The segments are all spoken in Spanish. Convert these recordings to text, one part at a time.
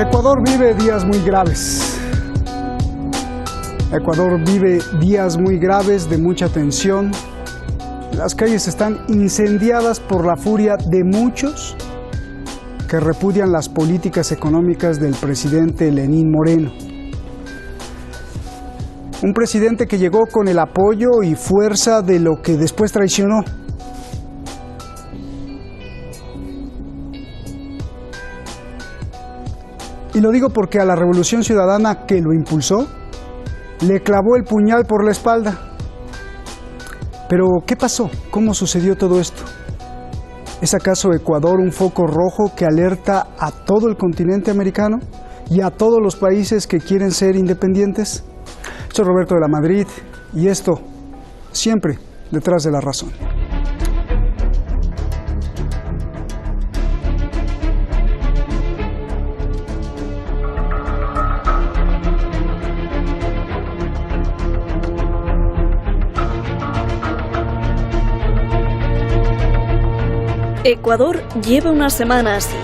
Ecuador vive días muy graves. Ecuador vive días muy graves de mucha tensión. Las calles están incendiadas por la furia de muchos que repudian las políticas económicas del presidente Lenín Moreno. Un presidente que llegó con el apoyo y fuerza de lo que después traicionó. Y lo digo porque a la Revolución Ciudadana que lo impulsó, le clavó el puñal por la espalda. Pero, ¿qué pasó? ¿Cómo sucedió todo esto? ¿Es acaso Ecuador un foco rojo que alerta a todo el continente americano y a todos los países que quieren ser independientes? Soy Roberto de la Madrid y esto, siempre detrás de la razón. Ecuador lleva una semana así.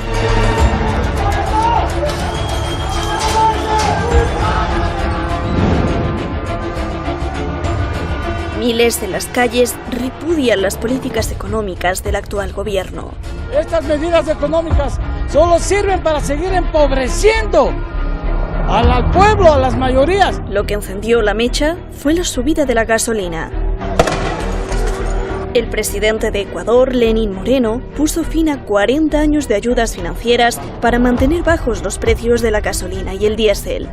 Miles en las calles repudian las políticas económicas del actual gobierno. Estas medidas económicas solo sirven para seguir empobreciendo al pueblo, a las mayorías. Lo que encendió la mecha fue la subida de la gasolina. El presidente de Ecuador, Lenín Moreno, puso fin a 40 años de ayudas financieras para mantener bajos los precios de la gasolina y el diésel.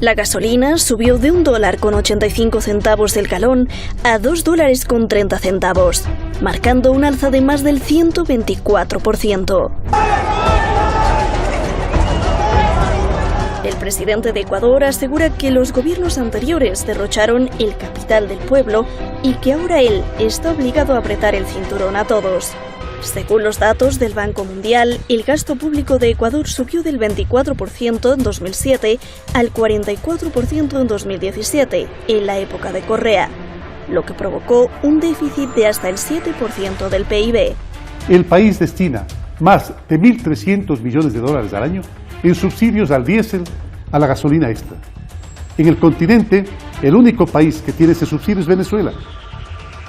La gasolina subió de $1,85 el galón a $2,30, marcando un alza de más del 124%. El presidente de Ecuador asegura que los gobiernos anteriores derrocharon el capital del pueblo y que ahora él está obligado a apretar el cinturón a todos. Según los datos del Banco Mundial, el gasto público de Ecuador subió del 24% en 2007 al 44% en 2017, en la época de Correa, lo que provocó un déficit de hasta el 7% del PIB. El país destina más de $1.300 millones al año en subsidios al diésel, a la gasolina extra. En el continente, el único país que tiene ese subsidio es Venezuela.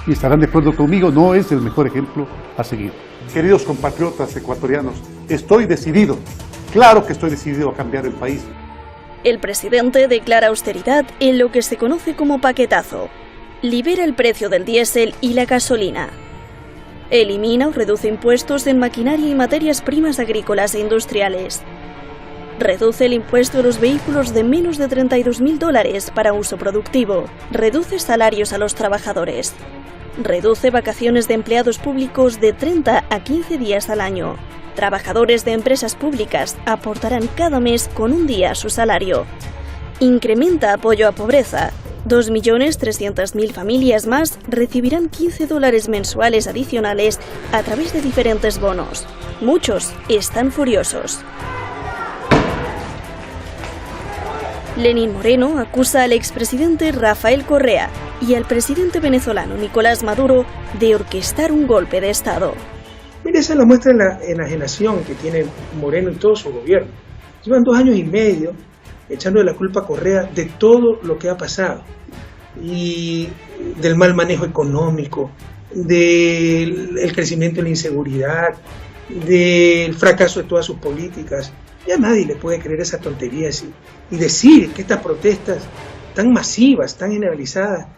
Y estarán de acuerdo conmigo, no es el mejor ejemplo a seguir. Queridos compatriotas ecuatorianos, estoy decidido, claro que estoy decidido a cambiar el país. El presidente declara austeridad en lo que se conoce como paquetazo. Libera el precio del diésel y la gasolina. Elimina o reduce impuestos en maquinaria y materias primas agrícolas e industriales. Reduce el impuesto a los vehículos de menos de $32.000 para uso productivo. Reduce salarios a los trabajadores. Reduce vacaciones de empleados públicos de 30 a 15 días al año. Trabajadores de empresas públicas aportarán cada mes con un día a su salario. Incrementa apoyo a pobreza. 2.300.000 familias más recibirán $15 mensuales adicionales a través de diferentes bonos. Muchos están furiosos. Lenín Moreno acusa al expresidente Rafael Correa y al presidente venezolano Nicolás Maduro de orquestar un golpe de Estado. Mire, esa es la muestra de la enajenación que tiene Moreno y todo su gobierno. Llevan 2 años y medio echándole la culpa a Correa de todo lo que ha pasado y del mal manejo económico, del crecimiento de la inseguridad, del fracaso de todas sus políticas. Ya nadie le puede creer esa tontería y decir que estas protestas tan masivas, tan generalizadas,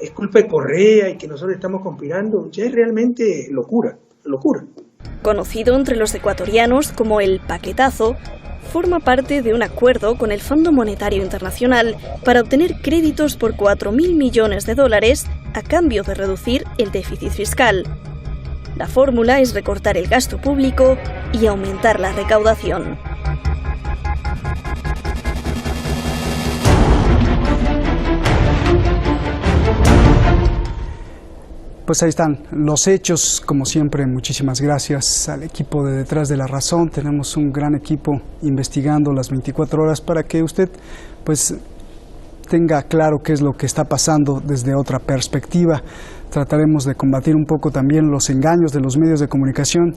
es culpa de Correa y que nosotros estamos conspirando, ya es realmente locura. Conocido entre los ecuatorianos como el paquetazo, forma parte de un acuerdo con el Fondo Monetario Internacional para obtener créditos por $4.000 millones a cambio de reducir el déficit fiscal. La fórmula es recortar el gasto público y aumentar la recaudación. Pues ahí están los hechos, como siempre, muchísimas gracias al equipo de Detrás de la Razón. Tenemos un gran equipo investigando las 24 horas para que usted pues tenga claro qué es lo que está pasando desde otra perspectiva. Trataremos de combatir un poco también los engaños de los medios de comunicación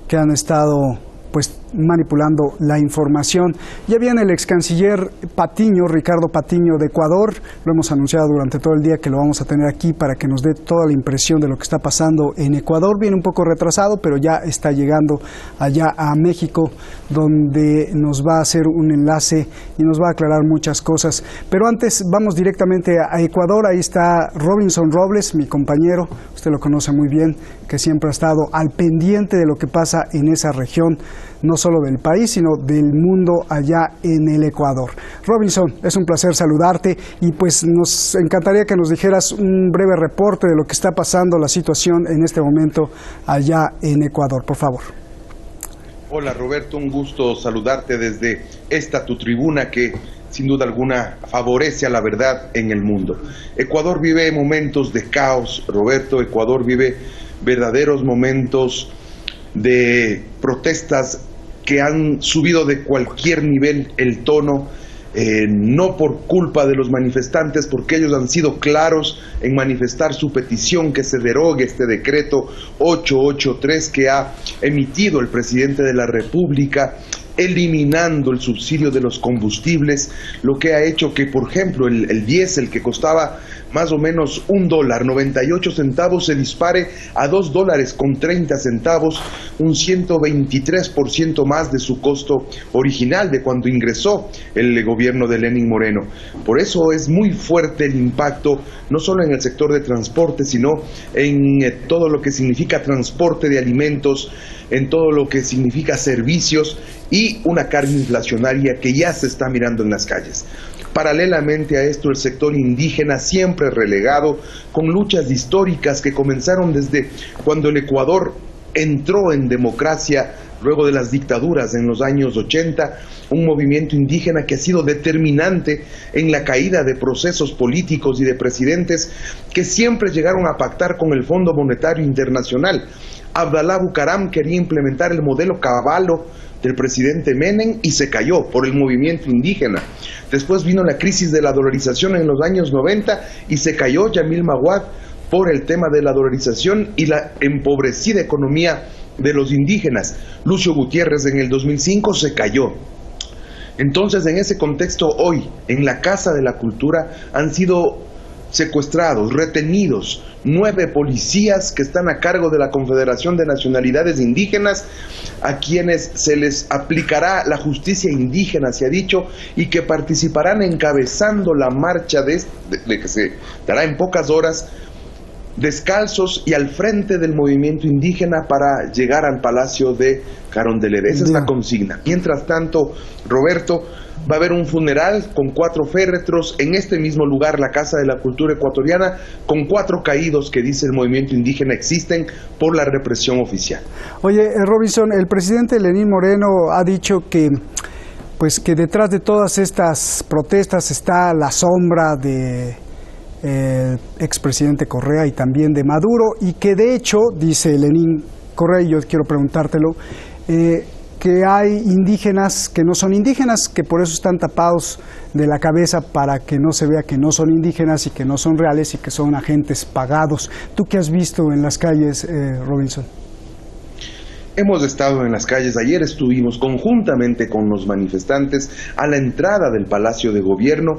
que han estado pues manipulando la información. Ya viene el ex canciller Patiño, Ricardo Patiño de Ecuador, lo hemos anunciado durante todo el día que lo vamos a tener aquí para que nos dé toda la impresión de lo que está pasando en Ecuador. Viene un poco retrasado, pero ya está llegando allá a México, donde nos va a hacer un enlace y nos va a aclarar muchas cosas. Pero antes vamos directamente a Ecuador. Ahí está Robinson Robles, mi compañero, usted lo conoce muy bien, que siempre ha estado al pendiente de lo que pasa en esa región, no solo del país, sino del mundo allá en el Ecuador. Robinson, es un placer saludarte y pues nos encantaría que nos dijeras un breve reporte de lo que está pasando, la situación en este momento allá en Ecuador, por favor. Hola Roberto, un gusto saludarte desde esta tu tribuna que sin duda alguna favorece a la verdad en el mundo. Ecuador vive momentos de caos, Roberto. Ecuador vive verdaderos momentos de protestas que han subido de cualquier nivel el tono, no por culpa de los manifestantes, porque ellos han sido claros en manifestar su petición que se derogue este decreto 883 que ha emitido el presidente de la República, eliminando el subsidio de los combustibles, lo que ha hecho que, por ejemplo, el diésel que costaba más o menos $1.98 se dispare a $2.30, un 123% más de su costo original de cuando ingresó el gobierno de Lenín Moreno. Por eso es muy fuerte el impacto, no solo en el sector de transporte, sino en todo lo que significa transporte de alimentos, en todo lo que significa servicios y una carga inflacionaria que ya se está mirando en las calles. Paralelamente a esto, el sector indígena siempre relegado, con luchas históricas que comenzaron desde cuando el Ecuador entró en democracia luego de las dictaduras en los años 80, un movimiento indígena que ha sido determinante en la caída de procesos políticos y de presidentes que siempre llegaron a pactar con el Fondo Monetario Internacional. Abdalá Bucaram quería implementar el modelo Caballo del presidente Menem y se cayó por el movimiento indígena. Después vino la crisis de la dolarización en los años 90 y se cayó Yamil Maguad por el tema de la dolarización y la empobrecida economía de los indígenas. Lucio Gutiérrez en el 2005 se cayó. Entonces, en ese contexto, hoy, en la Casa de la Cultura, han sido secuestrados, retenidos 9 policías que están a cargo de la Confederación de Nacionalidades Indígenas, a quienes se les aplicará la justicia indígena, se ha dicho, y que participarán encabezando la marcha de que se dará en pocas horas, descalzos y al frente del movimiento indígena para llegar al Palacio de Carondelet. Esa es la consigna. Mientras tanto, Roberto, va a haber un funeral con 4 féretros en este mismo lugar, la Casa de la Cultura Ecuatoriana, con 4 caídos que dice el movimiento indígena existen por la represión oficial. Oye, Robinson, el presidente Lenín Moreno ha dicho que detrás de todas estas protestas está la sombra de expresidente Correa y también de Maduro, y que de hecho, dice Lenín Correa, y yo quiero preguntártelo, que hay indígenas que no son indígenas, que por eso están tapados de la cabeza para que no se vea que no son indígenas y que no son reales y que son agentes pagados. ¿Tú qué has visto en las calles, Robinson? Hemos estado en las calles. Ayer estuvimos conjuntamente con los manifestantes a la entrada del Palacio de Gobierno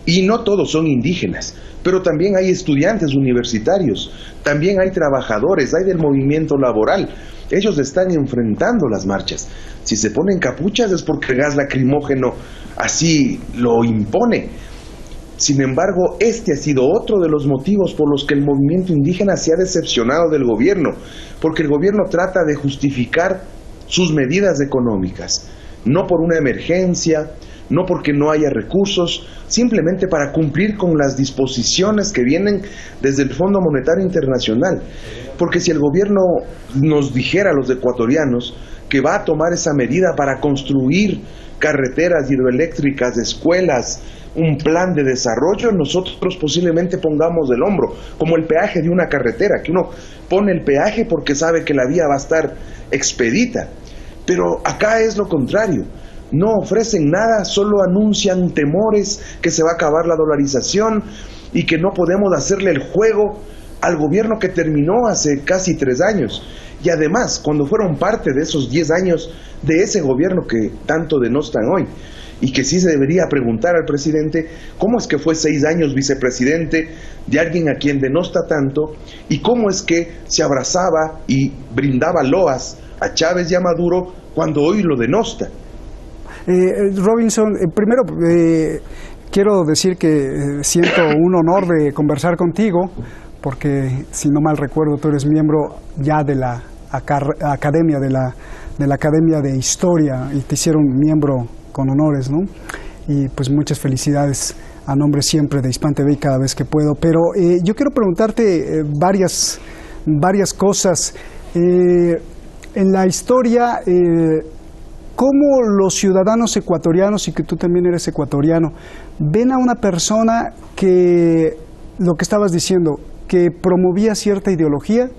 y no todos son indígenas, pero también hay estudiantes universitarios, también hay trabajadores, hay del movimiento laboral. Ellos están enfrentando las marchas. Si se ponen capuchas es porque el gas lacrimógeno así lo impone. Sin embargo, este ha sido otro de los motivos por los que el movimiento indígena se ha decepcionado del gobierno, porque el gobierno trata de justificar sus medidas económicas, no por una emergencia, no porque no haya recursos, simplemente para cumplir con las disposiciones que vienen desde el Fondo Monetario Internacional. Porque si el gobierno nos dijera a los ecuatorianos que va a tomar esa medida para construir carreteras hidroeléctricas, escuelas, un plan de desarrollo, nosotros posiblemente pongamos del hombro, como el peaje de una carretera, que uno pone el peaje porque sabe que la vía va a estar expedita. Pero acá es lo contrario. No ofrecen nada, solo anuncian temores, que se va a acabar la dolarización y que no podemos hacerle el juego al gobierno que terminó hace casi 3 años y además cuando fueron parte de esos 10 años de ese gobierno que tanto denostan hoy. Y que sí se debería preguntar al presidente cómo es que fue 6 años vicepresidente de alguien a quien denosta tanto, y cómo es que se abrazaba y brindaba loas a Chávez y a Maduro cuando hoy lo denosta. Robinson, primero quiero decir que siento un honor de conversar contigo, porque si no mal recuerdo tú eres miembro ya de la academia, de la Academia de Historia, y te hicieron miembro con honores, ¿no? Y pues muchas felicidades a nombre siempre de Hispan TV cada vez que puedo. Pero yo quiero preguntarte varias cosas. En la historia, ¿cómo los ciudadanos ecuatorianos, y que tú también eres ecuatoriano, ven a una persona que, lo que estabas diciendo, que promovía cierta ideología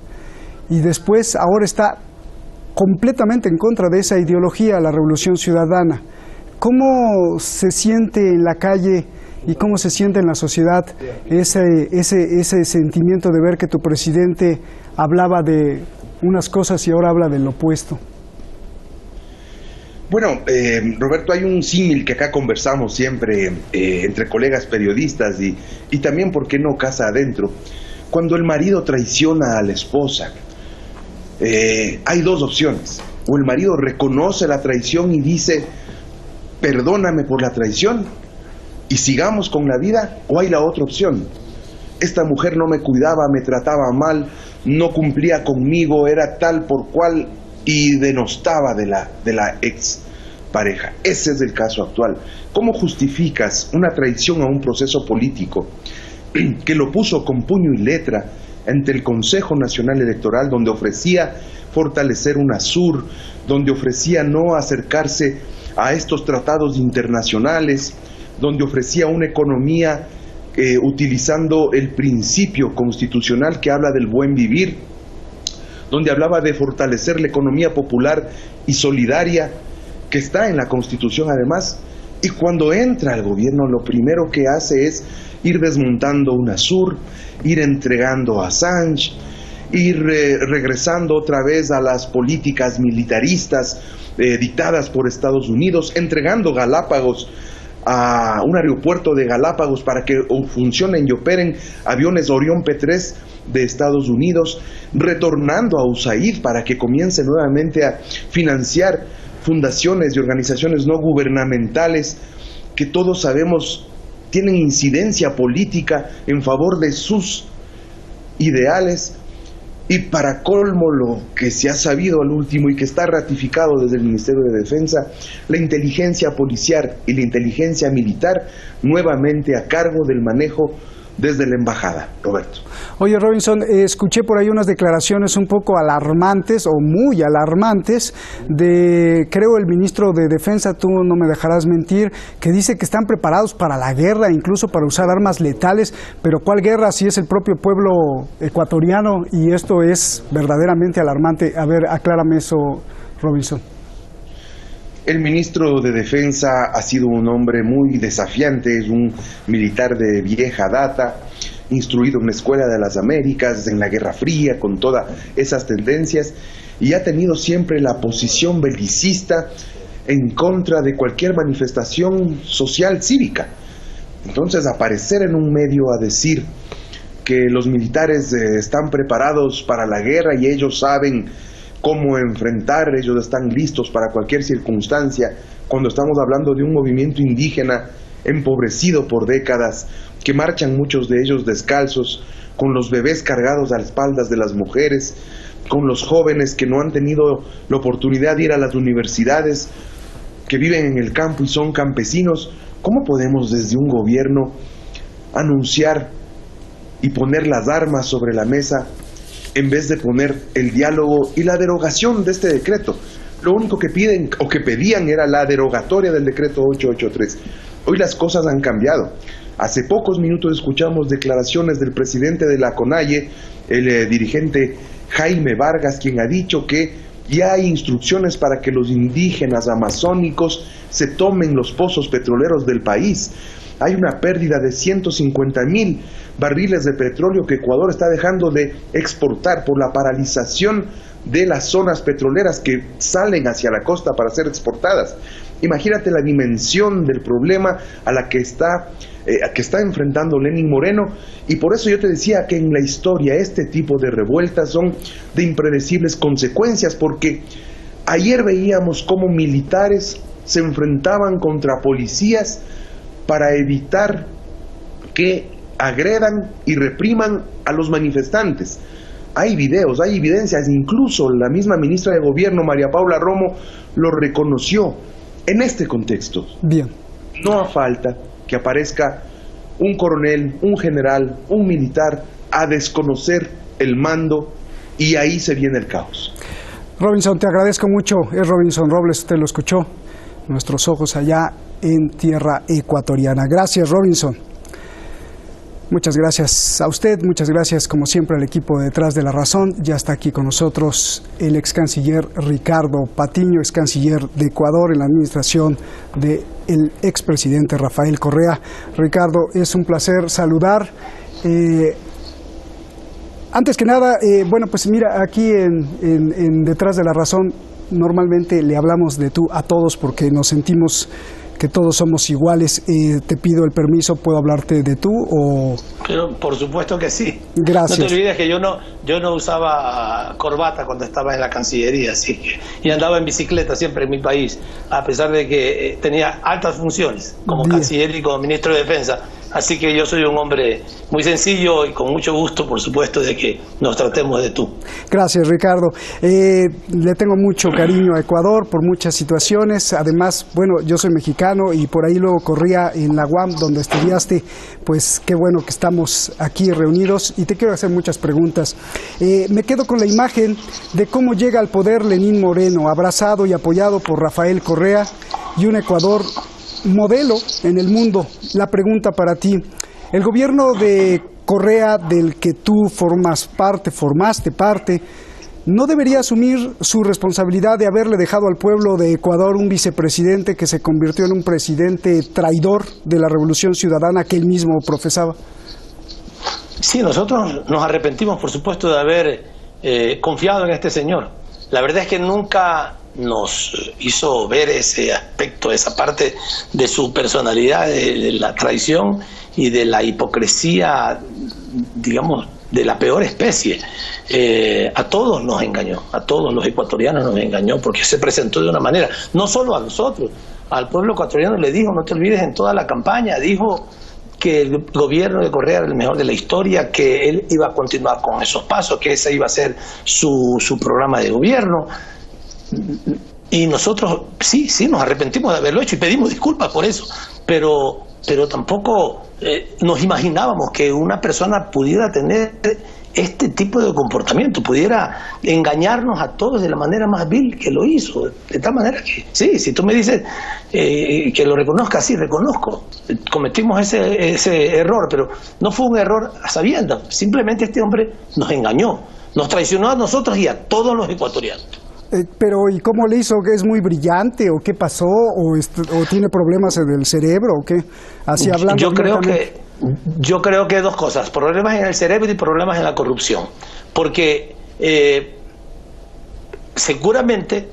y después ahora está completamente en contra de esa ideología, la Revolución Ciudadana? ¿Cómo se siente en la calle y cómo se siente en la sociedad ese sentimiento de ver que tu presidente hablaba de unas cosas y ahora habla del opuesto? Bueno, Roberto, hay un símil que acá conversamos siempre entre colegas periodistas y también, ¿por qué no, casa adentro? Cuando el marido traiciona a la esposa, hay dos opciones. O el marido reconoce la traición y dice: perdóname por la traición y sigamos con la vida, o hay la otra opción: esta mujer no me cuidaba, me trataba mal, no cumplía conmigo, era tal por cual, y denostaba de la ex pareja. Ese es el caso actual. ¿Cómo justificas una traición a un proceso político que lo puso con puño y letra ante el Consejo Nacional Electoral, donde ofrecía fortalecer UNASUR, donde ofrecía no acercarse a estos tratados internacionales, donde ofrecía una economía utilizando el principio constitucional que habla del buen vivir, donde hablaba de fortalecer la economía popular y solidaria que está en la Constitución además? Y cuando entra al gobierno, lo primero que hace es ir desmontando UNASUR, ir entregando a Assange, ir regresando otra vez a las políticas militaristas dictadas por Estados Unidos, entregando Galápagos a un aeropuerto de Galápagos para que funcionen y operen aviones Orión P-3 de Estados Unidos, retornando a USAID para que comience nuevamente a financiar fundaciones y organizaciones no gubernamentales que todos sabemos tienen incidencia política en favor de sus ideales. Y para colmo, lo que se ha sabido al último y que está ratificado desde el Ministerio de Defensa, la inteligencia policial y la inteligencia militar nuevamente a cargo del manejo desde la embajada. Roberto. Oye, Robinson, escuché por ahí unas declaraciones un poco alarmantes o muy alarmantes de, creo, el ministro de Defensa, tú no me dejarás mentir, que dice que están preparados para la guerra, incluso para usar armas letales. Pero ¿cuál guerra si es el propio pueblo ecuatoriano? Y esto es verdaderamente alarmante. A ver, aclárame eso, Robinson. El ministro de Defensa ha sido un hombre muy desafiante, es un militar de vieja data, instruido en la Escuela de las Américas, en la Guerra Fría, con todas esas tendencias, y ha tenido siempre la posición belicista en contra de cualquier manifestación social cívica. Entonces, aparecer en un medio a decir que los militares están preparados para la guerra y ellos saben cómo enfrentar, ellos están listos para cualquier circunstancia, cuando estamos hablando de un movimiento indígena empobrecido por décadas, que marchan muchos de ellos descalzos, con los bebés cargados a las espaldas de las mujeres, con los jóvenes que no han tenido la oportunidad de ir a las universidades, que viven en el campo y son campesinos. ¿Cómo podemos desde un gobierno anunciar y poner las armas sobre la mesa en vez de poner el diálogo y la derogación de este decreto? Lo único que piden o que pedían era la derogatoria del decreto 883. Hoy las cosas han cambiado. Hace pocos minutos escuchamos declaraciones del presidente de la CONAIE, el dirigente Jaime Vargas, quien ha dicho que ya hay instrucciones para que los indígenas amazónicos se tomen los pozos petroleros del país. Hay una pérdida de 150,000 barriles de petróleo que Ecuador está dejando de exportar por la paralización de las zonas petroleras que salen hacia la costa para ser exportadas. Imagínate la dimensión del problema a la que está enfrentando Lenín Moreno, y por eso yo te decía que en la historia este tipo de revueltas son de impredecibles consecuencias, porque ayer veíamos cómo militares se enfrentaban contra policías para evitar que agredan y repriman a los manifestantes. Hay videos, hay evidencias, incluso la misma ministra de Gobierno, María Paula Romo, lo reconoció. En este contexto, bien, no hace falta que aparezca un coronel, un general, un militar a desconocer el mando, y ahí se viene el caos. Robinson, te agradezco mucho. Es Robinson Robles, usted lo escuchó. Nuestros ojos allá en tierra ecuatoriana. Gracias, Robinson. Muchas gracias a usted, muchas gracias como siempre al equipo detrás de La Razón. Ya está aquí con nosotros el ex canciller Ricardo Patiño, ex canciller de Ecuador en la administración del expresidente Rafael Correa. Ricardo, es un placer saludar. Antes que nada, bueno, pues mira, aquí en Detrás de La Razón normalmente le hablamos de tú a todos porque nos sentimos que todos somos iguales. Te pido el permiso, ¿puedo hablarte de tú o...? Pero por supuesto que sí. Gracias. No te olvides que yo no usaba corbata cuando estaba en la Cancillería, así que, y andaba en bicicleta siempre en mi país, a pesar de que tenía altas funciones como canciller y como ministro de Defensa. Así que yo soy un hombre muy sencillo y con mucho gusto, por supuesto, de que nos tratemos de tú. Gracias, Ricardo. Le tengo mucho cariño a Ecuador por muchas situaciones. Además, bueno, yo soy mexicano y por ahí luego corría en la UAM, donde estudiaste. Pues qué bueno que estamos aquí reunidos y te quiero hacer muchas preguntas. Me quedo con la imagen de cómo llega al poder Lenín Moreno, abrazado y apoyado por Rafael Correa, y un Ecuador modelo en el mundo. La pregunta para ti: el gobierno de Correa, del que tú formaste parte, ¿no debería asumir su responsabilidad de haberle dejado al pueblo de Ecuador un vicepresidente que se convirtió en un presidente traidor de la Revolución Ciudadana que él mismo profesaba? Sí, nosotros nos arrepentimos, por supuesto, de haber confiado en este señor. La verdad es que nunca nos hizo ver ese aspecto, esa parte de su personalidad, de la traición y de la hipocresía, digamos, de la peor especie. A todos nos engañó, a todos los ecuatorianos nos engañó, porque se presentó de una manera, no solo a nosotros, al pueblo ecuatoriano le dijo, no te olvides, en toda la campaña, dijo que el gobierno de Correa era el mejor de la historia, que él iba a continuar con esos pasos, que ese iba a ser su programa de gobierno. Y nosotros sí nos arrepentimos de haberlo hecho y pedimos disculpas por eso, pero tampoco nos imaginábamos que una persona pudiera tener este tipo de comportamiento, pudiera engañarnos a todos de la manera más vil que lo hizo, de tal manera que, sí, si tú me dices que lo reconozca, sí, reconozco, cometimos ese error, pero no fue un error a sabiendas, simplemente este hombre nos engañó, nos traicionó a nosotros y a todos los ecuatorianos. Pero ¿y cómo le hizo? ¿Que es muy brillante o qué pasó? ¿O tiene problemas en el cerebro o qué? Así hablando. Yo creo que dos cosas, problemas en el cerebro y problemas en la corrupción, porque seguramente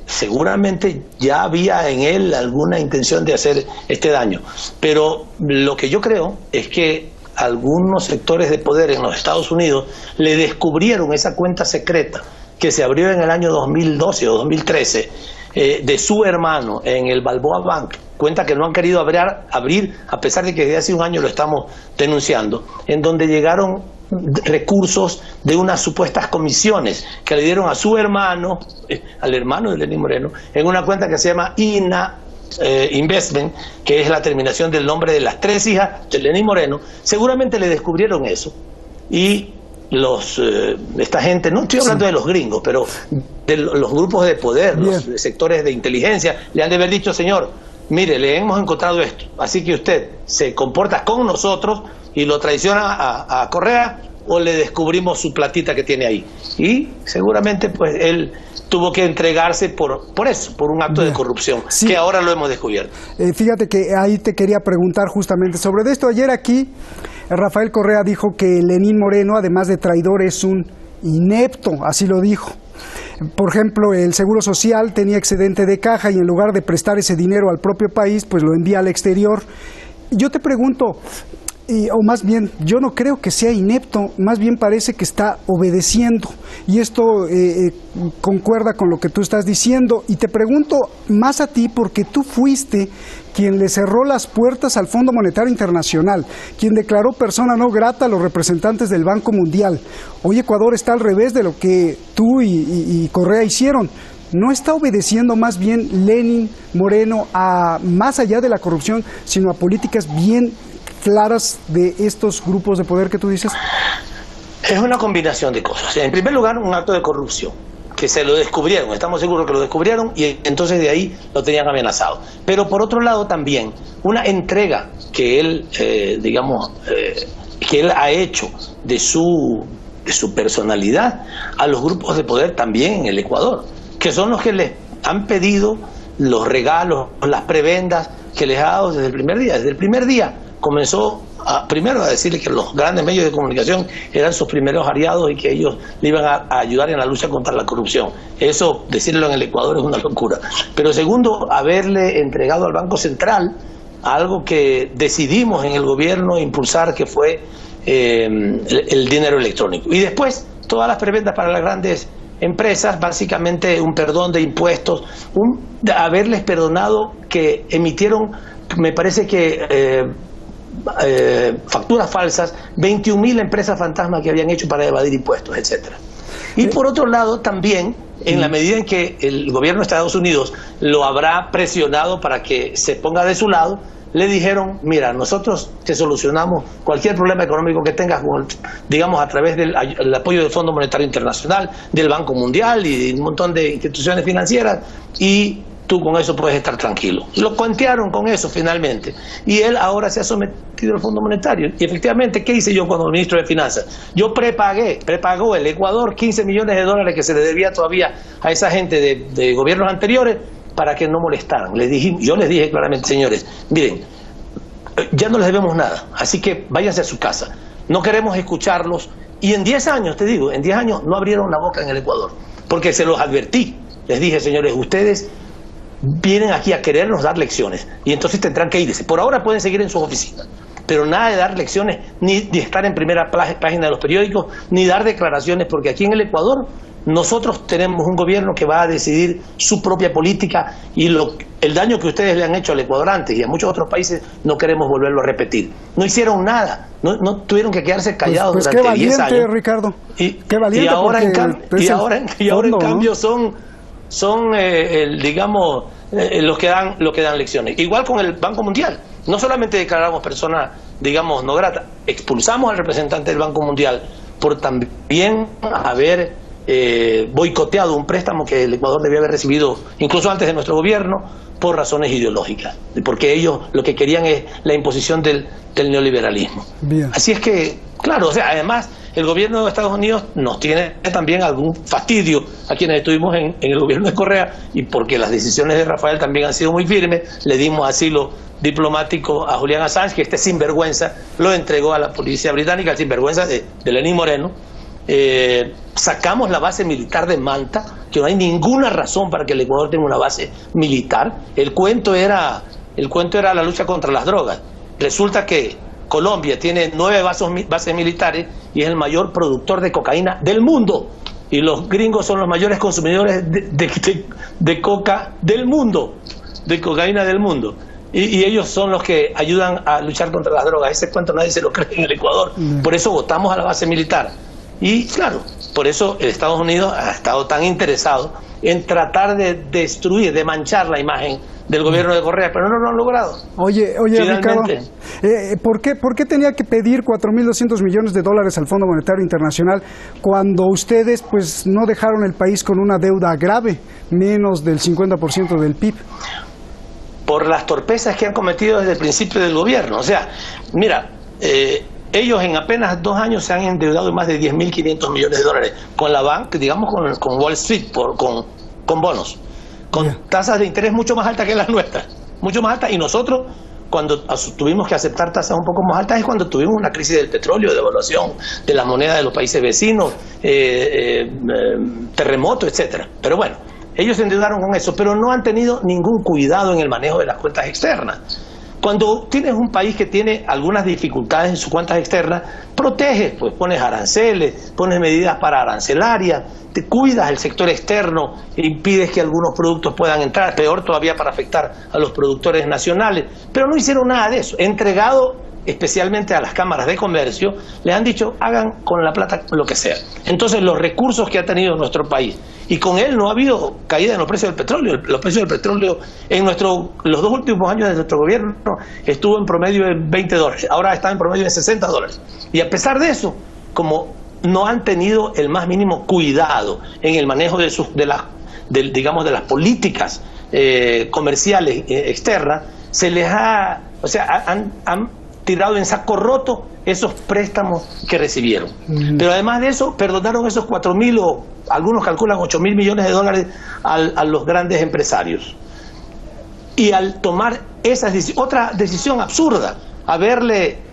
ya había en él alguna intención de hacer este daño, pero lo que yo creo es que algunos sectores de poder en los Estados Unidos le descubrieron esa cuenta secreta que se abrió en el año 2012 o 2013 de su hermano en el Balboa Bank, cuenta que no han querido abrir a pesar de que desde hace un año lo estamos denunciando, en donde llegaron recursos de unas supuestas comisiones que le dieron a su hermano, al hermano de Lenín Moreno, en una cuenta que se llama INA Investment, que es la terminación del nombre de las 3 hijas de Lenín Moreno. Seguramente le descubrieron eso y esta gente, no estoy hablando de los gringos, pero de los grupos de poder, los sectores de inteligencia, le han de haber dicho, señor, mire, le hemos encontrado esto, así que usted se comporta con nosotros y lo traiciona a Correa, o le descubrimos su platita que tiene ahí. Y seguramente pues él tuvo que entregarse por eso, por un acto de corrupción, que ahora lo hemos descubierto. Fíjate que ahí te quería preguntar justamente sobre esto. Ayer aquí Rafael Correa dijo que Lenín Moreno, además de traidor, es un inepto, así lo dijo. Por ejemplo, el Seguro Social tenía excedente de caja y en lugar de prestar ese dinero al propio país, pues lo envía al exterior. Yo te pregunto, o más bien, yo no creo que sea inepto, más bien parece que está obedeciendo. Y esto concuerda con lo que tú estás diciendo. Y te pregunto más a ti porque tú fuiste quien le cerró las puertas al Fondo Monetario Internacional, quien declaró persona no grata a los representantes del Banco Mundial. Hoy Ecuador está al revés de lo que tú y Correa hicieron. ¿No está obedeciendo más bien Lenin Moreno a más allá de la corrupción, sino a políticas bien claras de estos grupos de poder que tú dices? Es una combinación de cosas. En primer lugar, un acto de corrupción, que se lo descubrieron, estamos seguros que lo descubrieron y entonces de ahí lo tenían amenazado. Pero por otro lado también, una entrega que él, que él ha hecho de su personalidad a los grupos de poder también en el Ecuador, que son los que les han pedido los regalos, las prebendas que les ha dado desde el primer día. Desde el primer día comenzó primero a decirle que los grandes medios de comunicación eran sus primeros aliados y que ellos le iban a ayudar en la lucha contra la corrupción. Eso, decirlo en el Ecuador, es una locura. Pero segundo, haberle entregado al Banco Central algo que decidimos en el gobierno impulsar, que fue el dinero electrónico. Y después, todas las prebendas para las grandes empresas, básicamente un perdón de impuestos, haberles perdonado que emitieron, me parece que facturas falsas, 21.000 empresas fantasmas que habían hecho para evadir impuestos, etcétera. Y por otro lado también, en la medida en que el gobierno de Estados Unidos lo habrá presionado para que se ponga de su lado, le dijeron, mira, nosotros te solucionamos cualquier problema económico que tengas, digamos, a través del apoyo del Fondo Monetario Internacional, del Banco Mundial y un montón de instituciones financieras, y tú con eso puedes estar tranquilo. Lo cuentearon con eso finalmente. Y él ahora se ha sometido al Fondo Monetario. Y efectivamente, ¿qué hice yo cuando ministro de Finanzas? Yo prepagó el Ecuador 15 millones de dólares que se le debía todavía a esa gente de gobiernos anteriores para que no molestaran. Yo les dije claramente, señores, miren, ya no les debemos nada, así que váyanse a su casa. No queremos escucharlos. Y en 10 años, te digo, en 10 años no abrieron la boca en el Ecuador, porque se los advertí. Les dije, señores, ustedes vienen aquí a querernos dar lecciones y entonces tendrán que irse. Por ahora pueden seguir en sus oficinas, pero nada de dar lecciones, ni de estar en primera página de los periódicos, ni dar declaraciones, porque aquí en el Ecuador nosotros tenemos un gobierno que va a decidir su propia política y el daño que ustedes le han hecho al Ecuador antes y a muchos otros países no queremos volverlo a repetir. No hicieron nada, no tuvieron que quedarse callados pues durante 10 años. Qué valiente, Ricardo. Qué valiente, y ahora en cambio ¿no? son los que dan lecciones. Igual con el Banco Mundial. No solamente declaramos persona, digamos, no grata, expulsamos al representante del Banco Mundial por también haber boicoteado un préstamo que el Ecuador debía haber recibido incluso antes de nuestro gobierno por razones ideológicas, porque ellos lo que querían es la imposición del neoliberalismo. Bien. Así es que, claro, o sea, además el gobierno de Estados Unidos nos tiene también algún fastidio a quienes estuvimos en el gobierno de Correa, y porque las decisiones de Rafael también han sido muy firmes. Le dimos asilo diplomático a Julian Assange, que este sinvergüenza lo entregó a la policía británica, el sinvergüenza de Lenín Moreno. Sacamos la base militar de Manta, que no hay ninguna razón para que el Ecuador tenga una base militar. El cuento era la lucha contra las drogas. Resulta que Colombia tiene 9 bases militares y es el mayor productor de cocaína del mundo. Y los gringos son los mayores consumidores de coca del mundo, de cocaína del mundo. Y ellos son los que ayudan a luchar contra las drogas. Ese cuento nadie se lo cree en el Ecuador. Por eso votamos a la base militar. Y claro, por eso Estados Unidos ha estado tan interesado en tratar de destruir, de manchar la imagen del gobierno de Correa, pero no lo han logrado. Oye, Ricardo, ¿por qué tenía que pedir 4.200 millones de dólares al Fondo Monetario Internacional cuando ustedes pues no dejaron el país con una deuda grave, menos del 50% del PIB? Por las torpezas que han cometido desde el principio del gobierno. O sea, mira, ellos en apenas 2 años se han endeudado en más de 10.500 millones de dólares con la banca, digamos con Wall Street, con bonos, con tasas de interés mucho más altas que las nuestras, mucho más altas, y nosotros cuando tuvimos que aceptar tasas un poco más altas es cuando tuvimos una crisis del petróleo, devaluación de la moneda de los países vecinos, terremoto, etcétera. Pero bueno, ellos se endeudaron con eso, pero no han tenido ningún cuidado en el manejo de las cuentas externas. Cuando tienes un país que tiene algunas dificultades en sus cuentas externas, proteges, pues pones aranceles, pones medidas para arancelarias, te cuidas el sector externo, impides que algunos productos puedan entrar, peor todavía para afectar a los productores nacionales, pero no hicieron nada de eso. Entregado especialmente a las cámaras de comercio, les han dicho hagan con la plata lo que sea. Entonces los recursos que ha tenido nuestro país, y con él no ha habido caída en los precios del petróleo. Los precios del petróleo en los 2 últimos años de nuestro gobierno estuvo en promedio de $20, ahora está en promedio de $60. Y a pesar de eso, como no han tenido el más mínimo cuidado en el manejo de las políticas comerciales externas, se les han tirado en saco roto esos préstamos que recibieron. Pero además de eso, perdonaron esos 4.000 o algunos calculan 8.000 millones de dólares a los grandes empresarios. Y al tomar otra decisión absurda, haber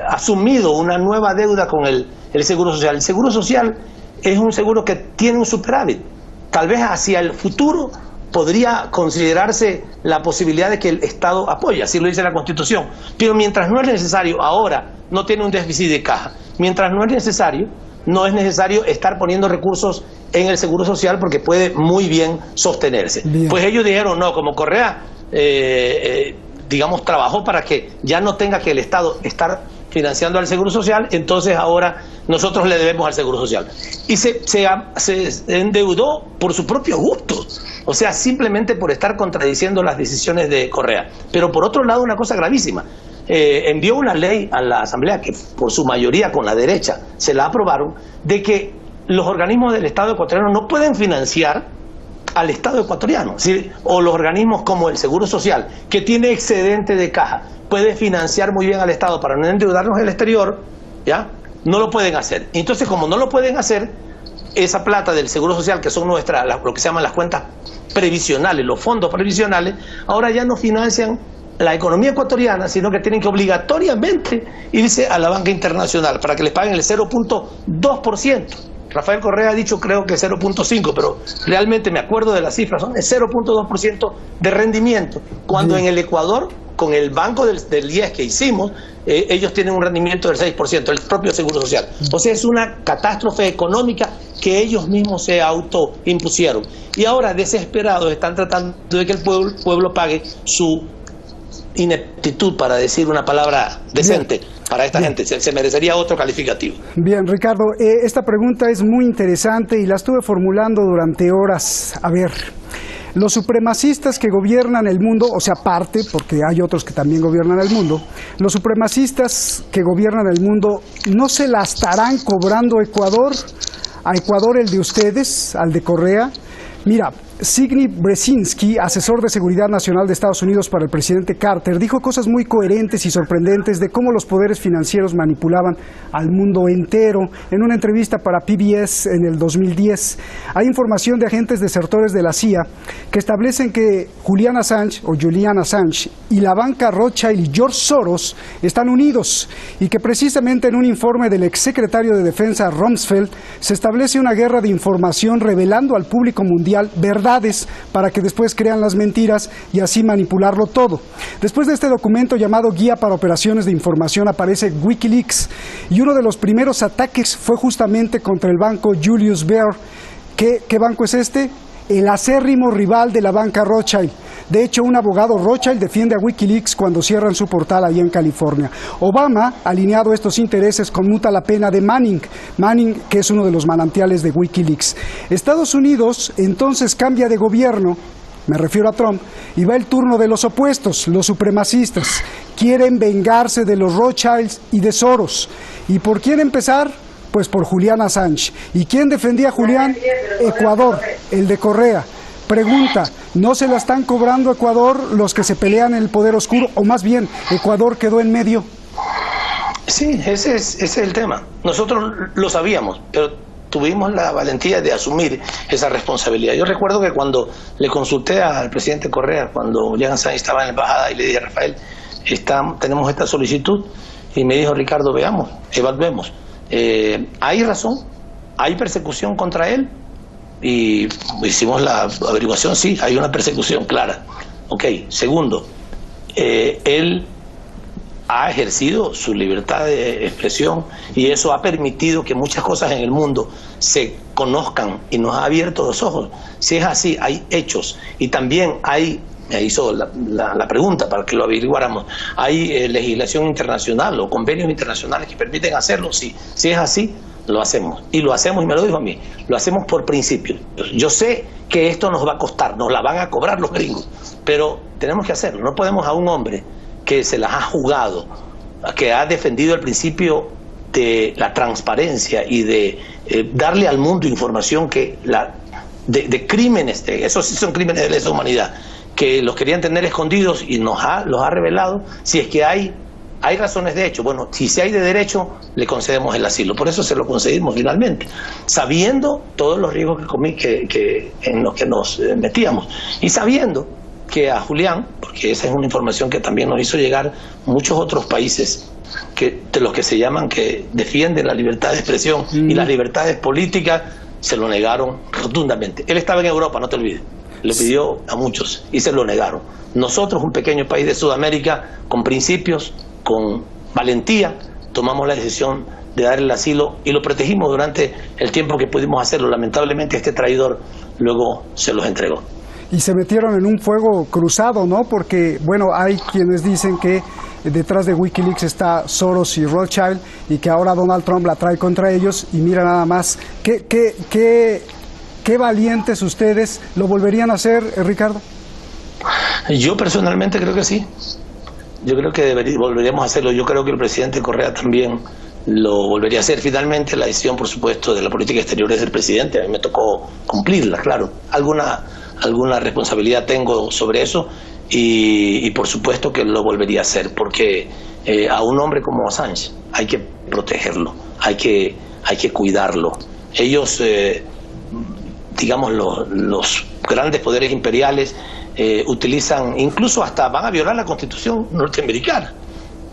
asumido una nueva deuda con el Seguro Social. El Seguro Social es un seguro que tiene un superávit. Tal vez hacia el futuro podría considerarse la posibilidad de que el Estado apoye, así lo dice la Constitución. Pero mientras no es necesario, ahora no tiene un déficit de caja. Mientras no es necesario estar poniendo recursos en el Seguro Social porque puede muy bien sostenerse. Bien. Pues ellos dijeron, no, como Correa, trabajó para que ya no tenga que el Estado estar financiando al Seguro Social, entonces ahora nosotros le debemos al Seguro Social. Y se endeudó por su propio gusto, o sea, simplemente por estar contradiciendo las decisiones de Correa. Pero por otro lado, una cosa gravísima, envió una ley a la Asamblea que por su mayoría con la derecha se la aprobaron, de que los organismos del Estado ecuatoriano no pueden financiar al Estado ecuatoriano, ¿sí? O los organismos como el Seguro Social, que tiene excedente de caja, puede financiar muy bien al Estado para no endeudarnos en el exterior, ¿ya? No lo pueden hacer. Entonces, como no lo pueden hacer, esa plata del Seguro Social, que son lo que se llaman las cuentas previsionales, los fondos previsionales, ahora ya no financian la economía ecuatoriana, sino que tienen que obligatoriamente irse a la banca internacional para que les paguen el 0.2%. Rafael Correa ha dicho, creo que 0.5, pero realmente me acuerdo de las cifras, son el 0.2% de rendimiento, cuando en el Ecuador, con el banco del IES que hicimos, ellos tienen un rendimiento del 6%, el propio Seguro Social. O sea, es una catástrofe económica que ellos mismos se autoimpusieron. Y ahora, desesperados, están tratando de que el pueblo pague su ineptitud, para decir una palabra decente. Bien. Para esta gente, se merecería otro calificativo. Bien, Ricardo, esta pregunta es muy interesante y la estuve formulando durante horas. A ver, los supremacistas que gobiernan el mundo, o sea, parte, porque hay otros que también gobiernan el mundo, los supremacistas que gobiernan el mundo, ¿no se la estarán cobrando a Ecuador el de ustedes, al de Correa? Mira, Zbigniew Brzezinski, asesor de Seguridad Nacional de Estados Unidos para el presidente Carter, dijo cosas muy coherentes y sorprendentes de cómo los poderes financieros manipulaban al mundo entero en una entrevista para PBS en el 2010. Hay información de agentes desertores de la CIA que establecen que Julian Assange y la banca Rothschild y George Soros están unidos y que precisamente en un informe del exsecretario de Defensa Rumsfeld se establece una guerra de información revelando al público mundial verdades para que después crean las mentiras y así manipularlo todo. Después de este documento llamado Guía para Operaciones de Información aparece Wikileaks y uno de los primeros ataques fue justamente contra el banco Julius Baer. ¿Qué banco es este? El acérrimo rival de la banca Rothschild. De hecho, un abogado Rothschild defiende a Wikileaks cuando cierran su portal ahí en California. Obama, alineado a estos intereses, conmuta la pena de Manning, que es uno de los manantiales de Wikileaks. Estados Unidos entonces cambia de gobierno, me refiero a Trump, y va el turno de los opuestos, los supremacistas. Quieren vengarse de los Rothschilds y de Soros. ¿Y por quién empezar? Pues por Julian Assange. ¿Y quién defendía a Julian? Ecuador, el de Correa. Pregunta, ¿no se la están cobrando a Ecuador los que se pelean en el poder oscuro? O más bien, ¿Ecuador quedó en medio? Sí, ese es el tema. Nosotros lo sabíamos, pero tuvimos la valentía de asumir esa responsabilidad. Yo recuerdo que cuando le consulté al presidente Correa, cuando Julian Assange estaba en la embajada, y le dije: Rafael, tenemos esta solicitud, y me dijo: Ricardo, veamos, evaluemos. ¿Hay razón? ¿Hay persecución contra él? Y hicimos la averiguación, sí, hay una persecución clara. Ok, segundo, él ha ejercido su libertad de expresión y eso ha permitido que muchas cosas en el mundo se conozcan y nos ha abierto los ojos. Si es así, hay hechos y también hay, me hizo la pregunta para que lo averiguáramos, hay legislación internacional o convenios internacionales que permiten hacerlo. Sí, si es así, lo hacemos. Y lo hacemos, y me lo dijo a mí, lo hacemos por principio. Yo sé que esto nos va a costar, nos la van a cobrar los gringos, pero tenemos que hacerlo. No podemos a un hombre que se las ha jugado, que ha defendido el principio de la transparencia y de darle al mundo información que de crímenes, esos sí son crímenes de lesa humanidad, que los querían tener escondidos y los ha revelado. Si es que hay razones de hecho, bueno, si hay de derecho, le concedemos el asilo. Por eso se lo concedimos finalmente, sabiendo todos los riesgos en los que nos metíamos, y sabiendo que a Julián, porque esa es una información que también nos hizo llegar muchos otros países de los que se llaman, que defienden la libertad de expresión y las libertades políticas, se lo negaron rotundamente. Él estaba en Europa, no te olvides, le pidió a muchos y se lo negaron. Nosotros, un pequeño país de Sudamérica, con principios, con valentía, tomamos la decisión de dar el asilo y lo protegimos durante el tiempo que pudimos hacerlo. Lamentablemente este traidor luego se los entregó. Y se metieron en un fuego cruzado, ¿no? Porque, bueno, hay quienes dicen que detrás de Wikileaks está Soros y Rothschild y que ahora Donald Trump la trae contra ellos. Y mira nada más, qué valientes ustedes. ¿Lo volverían a hacer, Ricardo? Yo personalmente creo que sí. Yo creo que volveríamos a hacerlo. Yo creo que el presidente Correa también lo volvería a hacer. Finalmente la decisión, por supuesto, de la política exterior es del presidente. A mí me tocó cumplirla, claro. Alguna responsabilidad tengo sobre eso y por supuesto que lo volvería a hacer, porque a un hombre como Assange hay que protegerlo, hay que cuidarlo. Ellos, digamos, los grandes poderes imperiales utilizan, incluso hasta van a violar la Constitución norteamericana,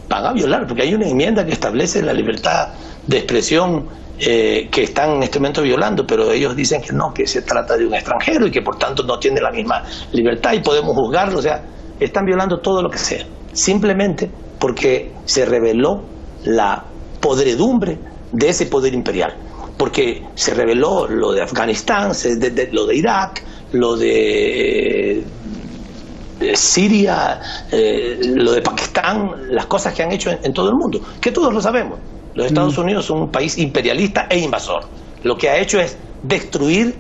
van a violar, porque hay una enmienda que establece la libertad de expresión que están en este momento violando, pero ellos dicen que no, que se trata de un extranjero y que por tanto no tiene la misma libertad y podemos juzgarlo. O sea, están violando todo lo que sea, simplemente porque se reveló la podredumbre de ese poder imperial, porque se reveló lo de Afganistán, lo de Irak, lo de Siria, lo de Pakistán, las cosas que han hecho en todo el mundo, que todos lo sabemos. Los Estados Unidos son un país imperialista e invasor. Lo que ha hecho es destruir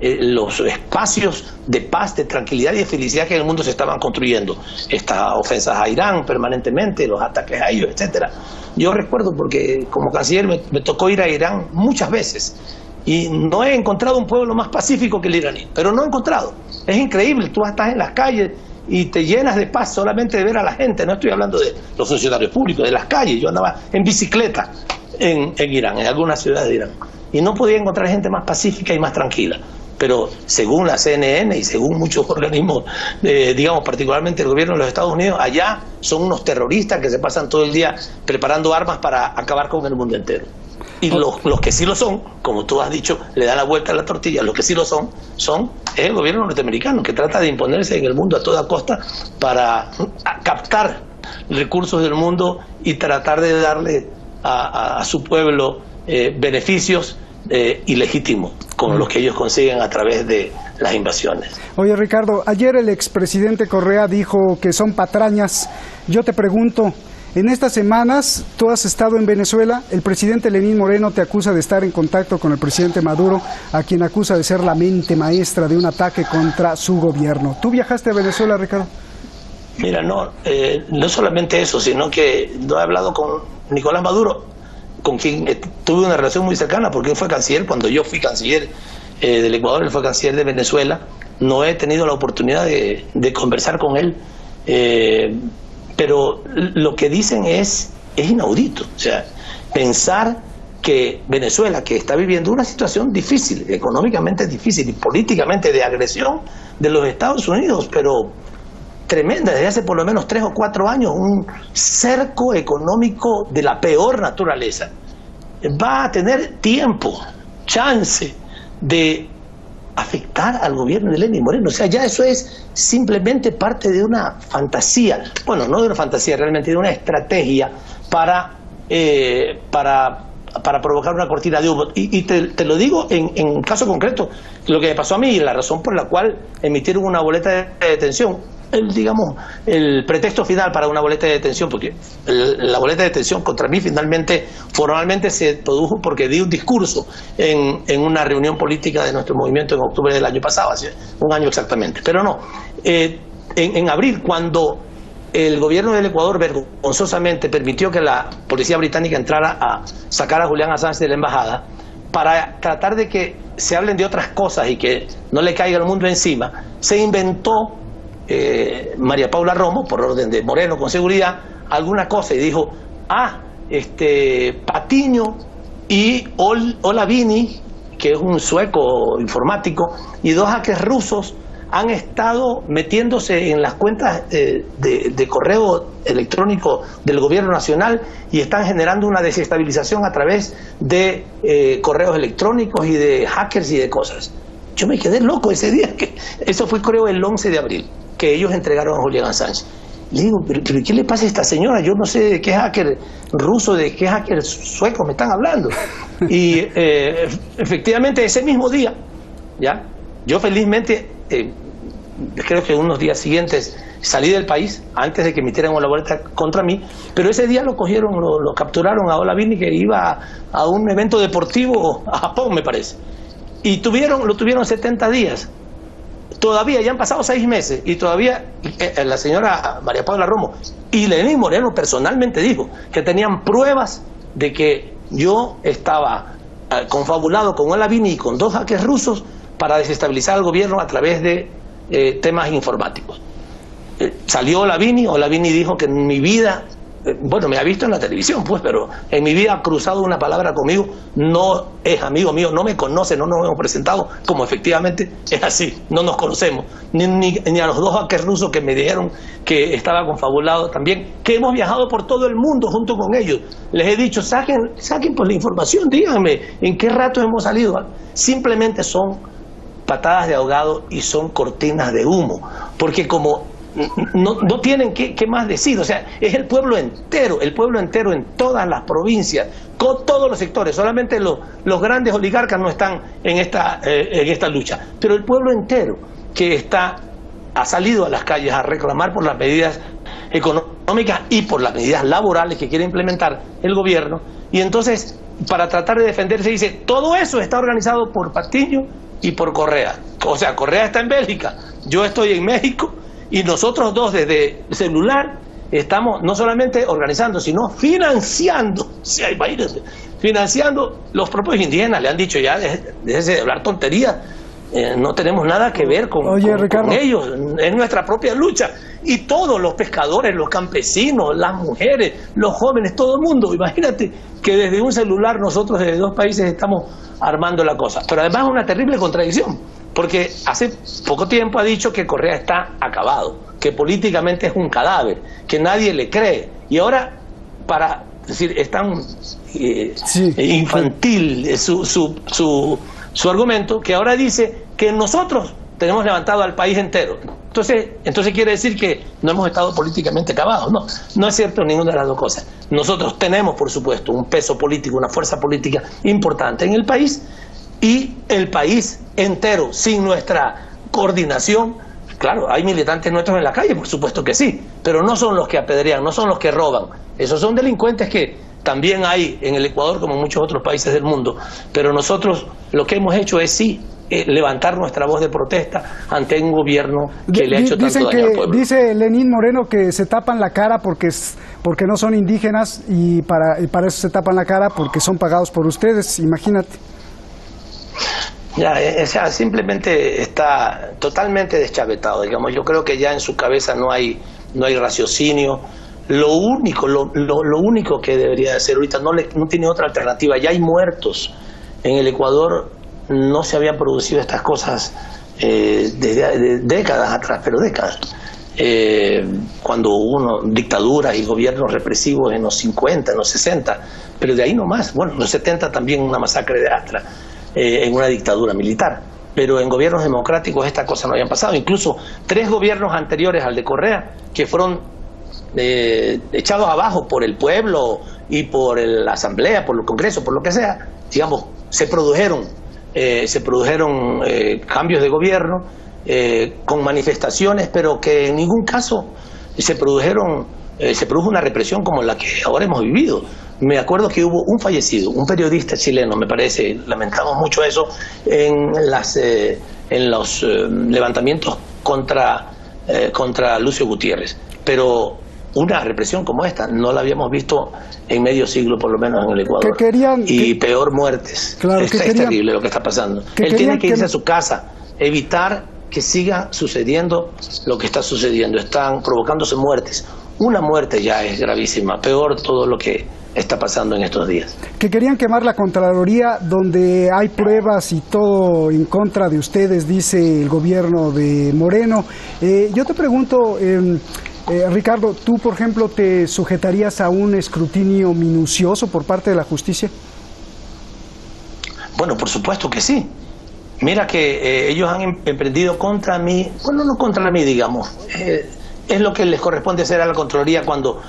los espacios de paz, de tranquilidad y de felicidad que en el mundo se estaban construyendo. Estas ofensas a Irán permanentemente, los ataques a ellos, etcétera. Yo recuerdo, porque como canciller me tocó ir a Irán muchas veces y no he encontrado un pueblo más pacífico que el iraní, pero no he encontrado. Es increíble, tú estás en las calles y te llenas de paz solamente de ver a la gente. No estoy hablando de los funcionarios públicos, de las calles. Yo andaba en bicicleta en Irán, en algunas ciudades de Irán, y no podía encontrar gente más pacífica y más tranquila. Pero según la CNN y según muchos organismos, digamos particularmente el gobierno de los Estados Unidos, allá son unos terroristas que se pasan todo el día preparando armas para acabar con el mundo entero. Y los que sí lo son, como tú has dicho, le dan la vuelta a la tortilla. Los que sí lo son es el gobierno norteamericano, que trata de imponerse en el mundo a toda costa para captar recursos del mundo y tratar de darle a su pueblo beneficios ilegítimos, con los que ellos consiguen a través de las invasiones. Oye, Ricardo, ayer el expresidente Correa dijo que son patrañas. Yo te pregunto, en estas semanas tú has estado en Venezuela, el presidente Lenín Moreno te acusa de estar en contacto con el presidente Maduro, a quien acusa de ser la mente maestra de un ataque contra su gobierno. ¿Tú viajaste a Venezuela, Ricardo? Mira, no solamente eso, sino que no he hablado con Nicolás Maduro, con quien tuve una relación muy cercana, porque él fue canciller cuando yo fui canciller del Ecuador, él fue canciller de Venezuela. No he tenido la oportunidad de conversar con él, pero lo que dicen es inaudito. O sea, pensar que Venezuela, que está viviendo una situación difícil, económicamente difícil y políticamente de agresión de los Estados Unidos, pero tremenda, desde hace por lo menos 3 o 4 años, un cerco económico de la peor naturaleza, va a tener tiempo, chance de afectar al gobierno de Lenín Moreno. O sea, ya eso es simplemente parte de una fantasía, bueno, no de una fantasía, realmente de una estrategia para provocar una cortina de humo. Y te lo digo en un caso concreto, lo que me pasó a mí y la razón por la cual emitieron una boleta de detención, el pretexto final para una boleta de detención, porque la boleta de detención contra mí finalmente, formalmente se produjo porque di un discurso en una reunión política de nuestro movimiento en octubre del año pasado, hace un año exactamente. Pero no, en abril, cuando el gobierno del Ecuador vergonzosamente permitió que la policía británica entrara a sacar a Julián Assange de la embajada para tratar de que se hablen de otras cosas y que no le caiga el mundo encima, se inventó María Paula Romo, por orden de Moreno con seguridad, alguna cosa y dijo, Patiño y Olavini, que es un sueco informático, y 2 hackers rusos han estado metiéndose en las cuentas de correo electrónico del gobierno nacional y están generando una desestabilización a través de correos electrónicos y de hackers y de cosas. Yo me quedé loco ese día, que eso fue creo el 11 de abril, que ellos entregaron a Julián Assange. Le digo, ¿pero qué le pasa a esta señora? Yo no sé de qué hacker ruso, de qué hacker sueco me están hablando. Y efectivamente ese mismo día, ¿ya? Yo felizmente, creo que unos días siguientes salí del país antes de que emitieran una boleta contra mí, pero ese día lo cogieron, lo capturaron a Olavini, que iba a un evento deportivo a Japón, me parece. Y lo tuvieron 70 días. Todavía, ya han pasado 6 meses y todavía la señora María Paula Romo y Lenín Moreno personalmente dijo que tenían pruebas de que yo estaba confabulado con Olavini y con 2 hackers rusos para desestabilizar al gobierno a través de temas informáticos. Salió Olavini dijo que en mi vida, bueno, me ha visto en la televisión, pues, pero en mi vida ha cruzado una palabra conmigo, no es amigo mío, no me conoce, no nos hemos presentado, como efectivamente es así, no nos conocemos, ni a los 2 hackers rusos que me dijeron que estaba confabulado también, que hemos viajado por todo el mundo junto con ellos. Les he dicho, saquen pues la información, díganme en qué rato hemos salido. Simplemente son patadas de ahogado y son cortinas de humo, porque como no tienen qué más decir. O sea, es el pueblo entero en todas las provincias, con todos los sectores. Solamente los grandes oligarcas no están en esta lucha, pero el pueblo entero que ha salido a las calles a reclamar por las medidas económicas y por las medidas laborales que quiere implementar el gobierno. Y entonces, para tratar de defenderse, dice, todo eso está organizado por Patiño y por Correa. O sea, Correa está en Bélgica, yo estoy en México, y nosotros dos desde celular estamos no solamente organizando, sino financiando, financiando los propios indígenas. Le han dicho ya, déjese de hablar tonterías, no tenemos nada que ver con ellos, es nuestra propia lucha. Y todos los pescadores, los campesinos, las mujeres, los jóvenes, todo el mundo, imagínate que desde un celular nosotros desde 2 países estamos armando la cosa. Pero además es una terrible contradicción, porque hace poco tiempo ha dicho que Correa está acabado, que políticamente es un cadáver, que nadie le cree. Y ahora, para decir, es tan infantil su argumento, que ahora dice que nosotros tenemos levantado al país entero. Entonces quiere decir que no hemos estado políticamente acabados. No es cierto ninguna de las dos cosas. Nosotros tenemos, por supuesto, un peso político, una fuerza política importante en el país, y el país entero, sin nuestra coordinación, claro, hay militantes nuestros en la calle, por supuesto que sí, pero no son los que apedrean, no son los que roban. Esos son delincuentes que también hay en el Ecuador, como en muchos otros países del mundo, pero nosotros lo que hemos hecho es levantar nuestra voz de protesta ante un gobierno que le ha hecho tanto daño al pueblo. Dice Lenín Moreno que se tapan la cara porque no son indígenas, y para eso se tapan la cara porque son pagados por ustedes, imagínate. Ya, o sea, simplemente está totalmente deschavetado, digamos. Yo creo que ya en su cabeza no hay raciocinio, lo único que debería hacer ahorita, no tiene otra alternativa. Ya hay muertos. En el Ecuador no se habían producido estas cosas desde décadas atrás, pero décadas. Cuando hubo dictaduras y gobiernos represivos en los 50, en los 60, pero de ahí no más. Bueno, en los 70 también una masacre de Astra, en una dictadura militar. Pero en gobiernos democráticos estas cosas no habían pasado. Incluso 3 gobiernos anteriores al de Correa, que fueron echados abajo por el pueblo y por la asamblea, por el Congreso, por lo que sea, digamos, se produjeron cambios de gobierno con manifestaciones, pero que en ningún caso se produjo una represión como la que ahora hemos vivido. Me acuerdo que hubo un fallecido, un periodista chileno, me parece, lamentamos mucho eso, en los levantamientos contra Lucio Gutiérrez. Pero una represión como esta no la habíamos visto en medio siglo, por lo menos en el Ecuador. Y peor, muertes. Claro, es terrible lo que está pasando. Él tiene que irse a su casa, evitar que siga sucediendo lo que está sucediendo. Están provocándose muertes. Una muerte ya es gravísima, peor todo lo que está pasando en estos días. Que querían quemar la Contraloría, donde hay pruebas y todo en contra de ustedes, dice el gobierno de Moreno. Yo te pregunto, Ricardo, ¿tú, por ejemplo, te sujetarías a un escrutinio minucioso por parte de la justicia? Bueno, por supuesto que sí. Mira que ellos han emprendido contra mí, bueno, no contra mí, digamos, es lo que les corresponde hacer a la Contraloría cuando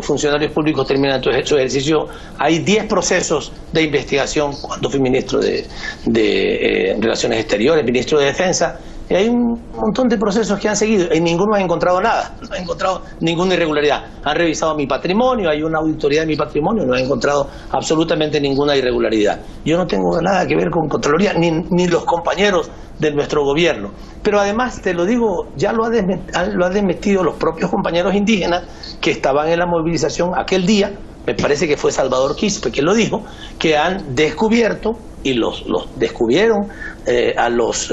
funcionarios públicos terminan su ejercicio. Hay 10 procesos de investigación cuando fui ministro de Relaciones Exteriores, ministro de Defensa, y hay un montón de procesos que han seguido. En ninguno han encontrado nada, no han encontrado ninguna irregularidad. Han revisado mi patrimonio, hay una auditoría de mi patrimonio, no han encontrado absolutamente ninguna irregularidad. Yo no tengo nada que ver con Contraloría, ni los compañeros de nuestro gobierno. Pero además, te lo digo, ya lo ha desmentido los propios compañeros indígenas que estaban en la movilización aquel día. Me parece que fue Salvador Quispe que lo dijo, que han descubierto, y los descubrieron a los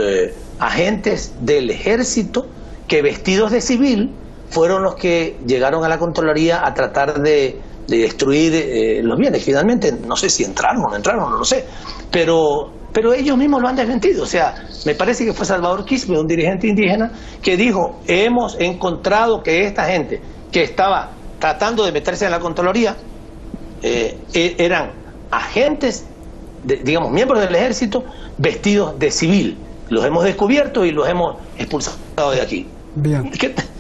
agentes del ejército que vestidos de civil fueron los que llegaron a la Contraloría a tratar de destruir los bienes. Finalmente, no sé si entraron o no entraron, no lo sé, pero ellos mismos lo han desmentido. O sea, me parece que fue Salvador Quispe, un dirigente indígena, que dijo: hemos encontrado que esta gente que estaba tratando de meterse en la Contraloría eran agentes, digamos, miembros del ejército vestidos de civil. Los hemos descubierto y los hemos expulsado de aquí. Bien.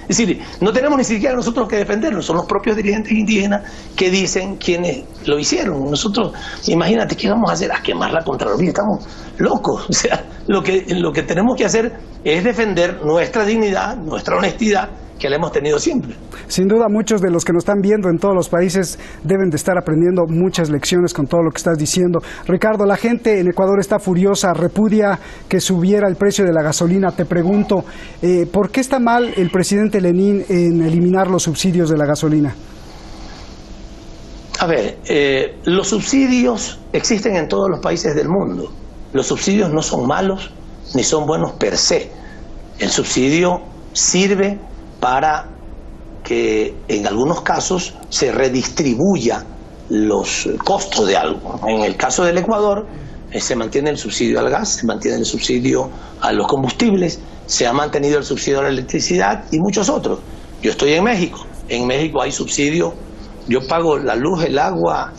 Es decir, no tenemos ni siquiera nosotros que defendernos, son los propios dirigentes indígenas que dicen quiénes lo hicieron. Nosotros, imagínate, ¿qué vamos a hacer? A quemar la Contraloría, estamos locos. O sea, lo que tenemos que hacer es defender nuestra dignidad, nuestra honestidad, que la hemos tenido siempre. Sin duda, muchos de los que nos están viendo en todos los países deben de estar aprendiendo muchas lecciones con todo lo que estás diciendo. Ricardo, la gente en Ecuador está furiosa, repudia que subiera el precio de la gasolina. Te pregunto, ¿por qué está mal el presidente Lenín en eliminar los subsidios de la gasolina? A ver, los subsidios existen en todos los países del mundo. Los subsidios no son malos ni son buenos per se. El subsidio sirve para que en algunos casos se redistribuya los costos de algo. En el caso del Ecuador se mantiene el subsidio al gas, se mantiene el subsidio a los combustibles, se ha mantenido el subsidio a la electricidad y muchos otros. Yo estoy en México hay subsidio, yo pago la luz, el agua,